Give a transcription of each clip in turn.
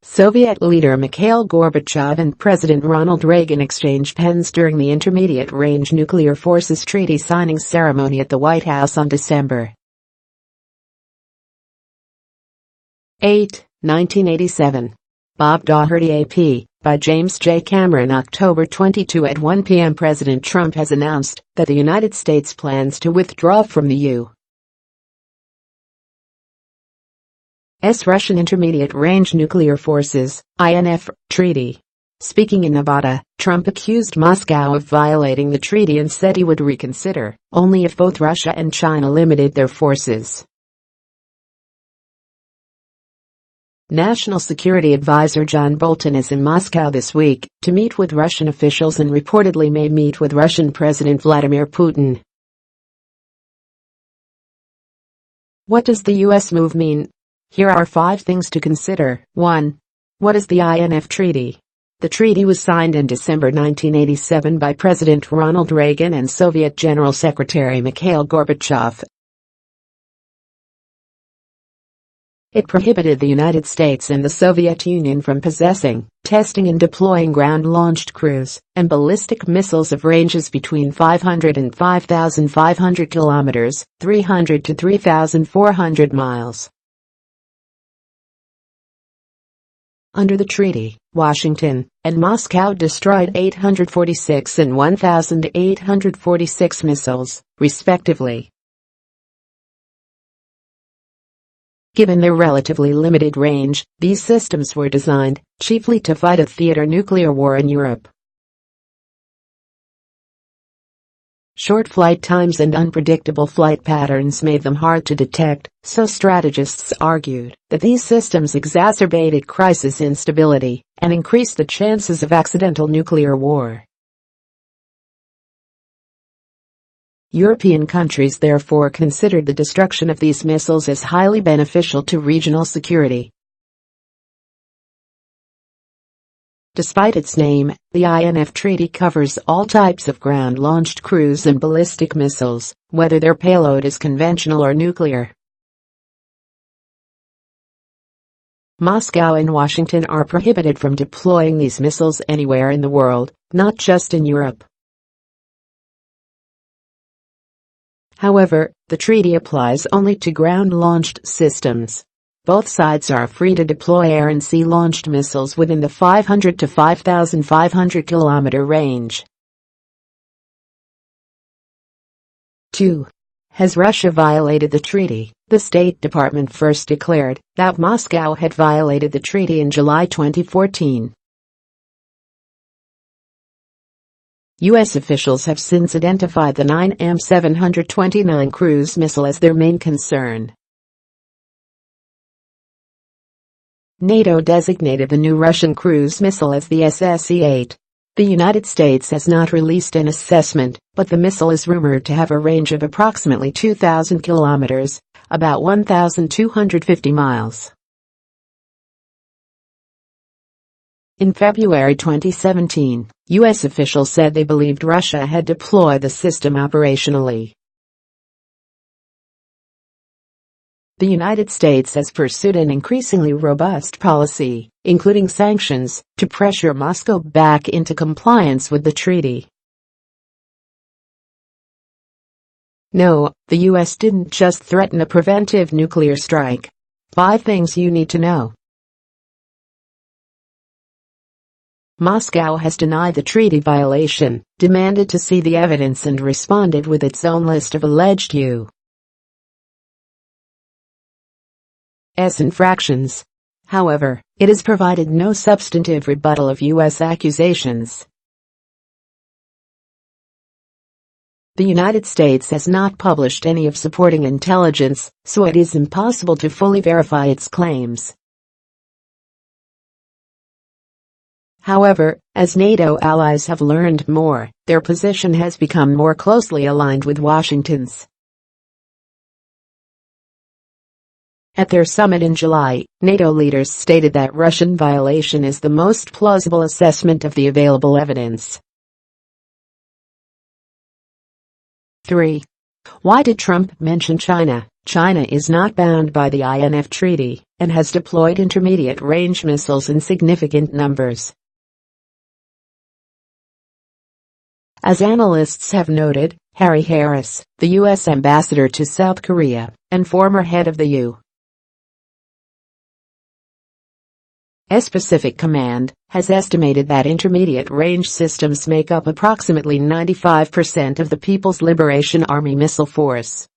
Soviet leader Mikhail Gorbachev and President Ronald Reagan exchanged pens during the Intermediate-Range Nuclear Forces Treaty signing ceremony at the White House on December 8, 1987. Bob Daugherty AP, by James J. Cameron. October 22 at 1 p.m. President Trump has announced that the United States plans to withdraw from the U.S. Russian Intermediate-Range Nuclear Forces, INF Treaty. Speaking in Nevada, Trump accused Moscow of violating the treaty and said he would reconsider only if both Russia and China limited their forces. National Security Advisor John Bolton is in Moscow this week to meet with Russian officials and reportedly may meet with Russian President Vladimir Putin. What does the U.S. move mean? Here are 5 things to consider. 1. What is the INF Treaty? The treaty was signed in December 1987 by President Ronald Reagan and Soviet General Secretary Mikhail Gorbachev. It prohibited the United States and the Soviet Union from possessing, testing and deploying ground-launched cruise and ballistic missiles of ranges between 500 and 5,500 kilometers, 300 to 3,400 miles. Under the treaty, Washington and Moscow destroyed 846 and 1,846 missiles, respectively. Given their relatively limited range, these systems were designed chiefly to fight a theater nuclear war in Europe. Short flight times and unpredictable flight patterns made them hard to detect, so strategists argued that these systems exacerbated crisis instability and increased the chances of accidental nuclear war. European countries therefore considered the destruction of these missiles as highly beneficial to regional security. Despite its name, the INF Treaty covers all types of ground-launched cruise and ballistic missiles, whether their payload is conventional or nuclear. Moscow and Washington are prohibited from deploying these missiles anywhere in the world, not just in Europe. However, the treaty applies only to ground-launched systems. Both sides are free to deploy air and sea-launched missiles within the 500 to 5,500 kilometer range. 2. Has Russia violated the treaty? The State Department first declared that Moscow had violated the treaty in July 2014. U.S. officials have since identified the 9M729 cruise missile as their main concern. NATO designated the new Russian cruise missile as the SSE-8. The United States has not released an assessment, but the missile is rumored to have a range of approximately 2,000 kilometers, about 1,250 miles. In February 2017, U.S. officials said they believed Russia had deployed the system operationally. The United States has pursued an increasingly robust policy, including sanctions, to pressure Moscow back into compliance with the treaty. No, the U.S. didn't just threaten a preventive nuclear strike. 5 things you need to know. Moscow has denied the treaty violation, demanded to see the evidence and responded with its own list of alleged U.S. infractions. However, it has provided no substantive rebuttal of U.S. accusations. The United States has not published any of supporting intelligence, so it is impossible to fully verify its claims. However, as NATO allies have learned more, their position has become more closely aligned with Washington's. At their summit in July, NATO leaders stated that Russian violation is the most plausible assessment of the available evidence. 3. Why did Trump mention China? China is not bound by the INF Treaty and has deployed intermediate-range missiles in significant numbers. As analysts have noted, Harry Harris, the U.S. ambassador to South Korea and former head of the U.S. Pacific Command, has estimated that intermediate-range systems make up approximately 95% of the People's Liberation Army missile force.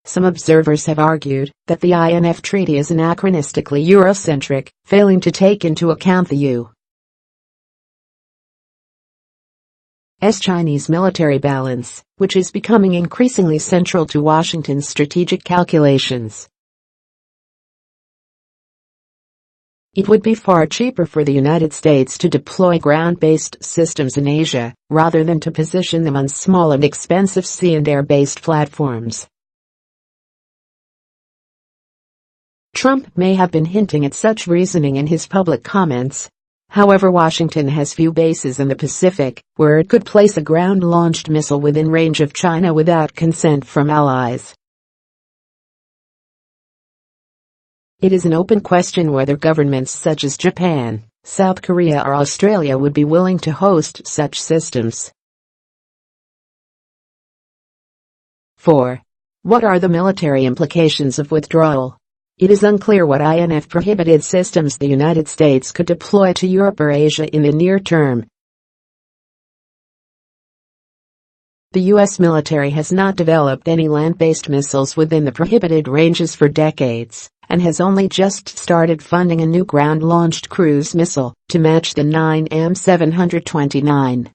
Some observers have argued that the INF Treaty is anachronistically Eurocentric, failing to take into account the U.S. Chinese military balance, which is becoming increasingly central to Washington's strategic calculations. It would be far cheaper for the United States to deploy ground-based systems in Asia, rather than to position them on small and expensive sea and air-based platforms. Trump may have been hinting at such reasoning in his public comments. However, Washington has few bases in the Pacific, where it could place a ground-launched missile within range of China without consent from allies. It is an open question whether governments such as Japan, South Korea or Australia would be willing to host such systems. 4. What are the military implications of withdrawal? It is unclear what INF prohibited systems the United States could deploy to Europe or Asia in the near term. The U.S. military has not developed any land-based missiles within the prohibited ranges for decades, and has only just started funding a new ground-launched cruise missile to match the 9M729.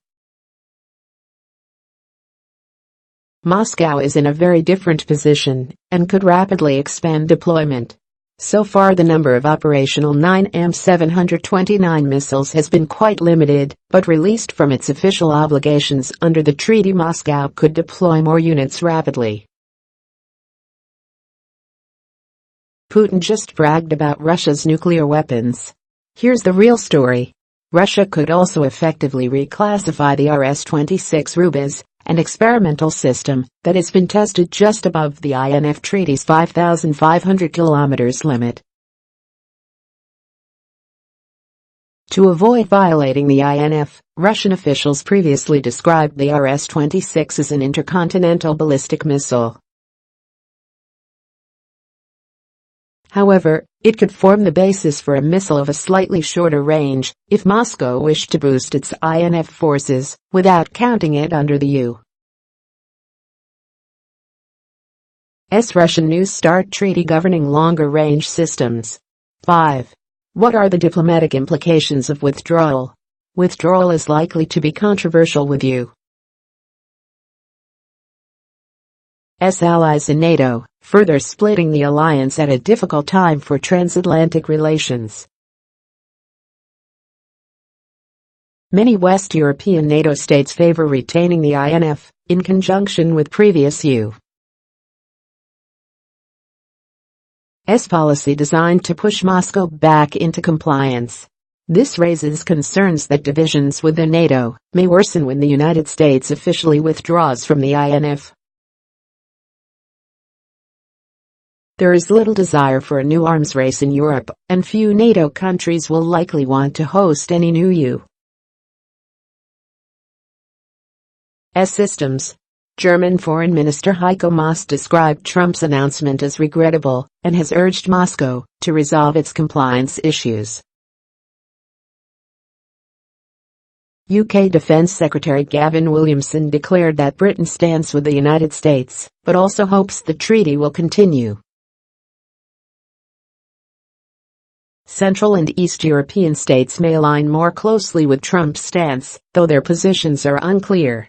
Moscow is in a very different position and could rapidly expand deployment. So far, the number of operational 9M729 missiles has been quite limited, but released from its official obligations under the treaty, Moscow could deploy more units rapidly. Putin just bragged about Russia's nuclear weapons. Here's the real story. Russia could also effectively reclassify the RS-26 Rubis, an experimental system that has been tested just above the INF Treaty's 5,500 kilometers limit. To avoid violating the INF, Russian officials previously described the RS-26 as an intercontinental ballistic missile. However, it could form the basis for a missile of a slightly shorter range if Moscow wished to boost its INF forces without counting it under the U.S. Russian New START treaty governing longer-range systems. 5. What are the diplomatic implications of withdrawal? Withdrawal is likely to be controversial with U.S. allies in NATO, further splitting the alliance at a difficult time for transatlantic relations. Many West European NATO states favor retaining the INF, in conjunction with previous U.S. policy designed to push Moscow back into compliance. This raises concerns that divisions within NATO may worsen when the United States officially withdraws from the INF. There is little desire for a new arms race in Europe, and few NATO countries will likely want to host any new U.S. systems. German Foreign Minister Heiko Maas described Trump's announcement as regrettable and has urged Moscow to resolve its compliance issues. UK Defence Secretary Gavin Williamson declared that Britain stands with the United States, but also hopes the treaty will continue. Central and East European states may align more closely with Trump's stance, though their positions are unclear.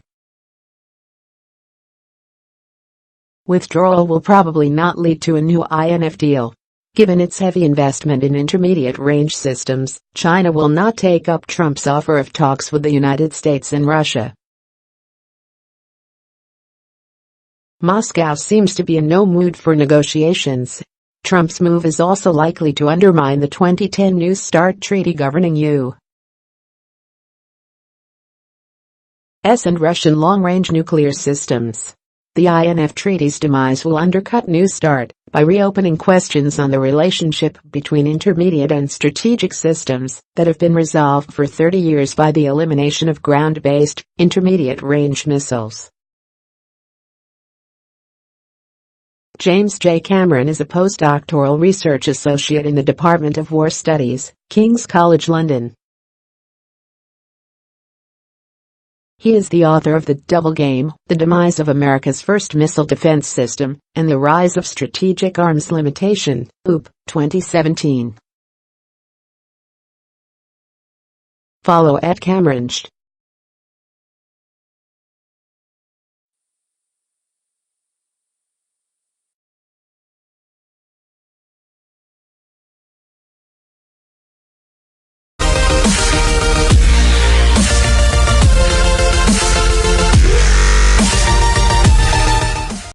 Withdrawal will probably not lead to a new INF deal. Given its heavy investment in intermediate-range systems, China will not take up Trump's offer of talks with the United States and Russia. Moscow seems to be in no mood for negotiations. Trump's move is also likely to undermine the 2010 New START treaty governing U.S. and Russian long-range nuclear systems. The INF Treaty's demise will undercut New START by reopening questions on the relationship between intermediate and strategic systems that have been resolved for 30 years by the elimination of ground-based, intermediate-range missiles. James J. Cameron is a postdoctoral research associate in the Department of War Studies, King's College London. He is the author of The Double Game, The Demise of America's First Missile Defense System, and the Rise of Strategic Arms Limitation, UP, 2017. Follow @CameronJ.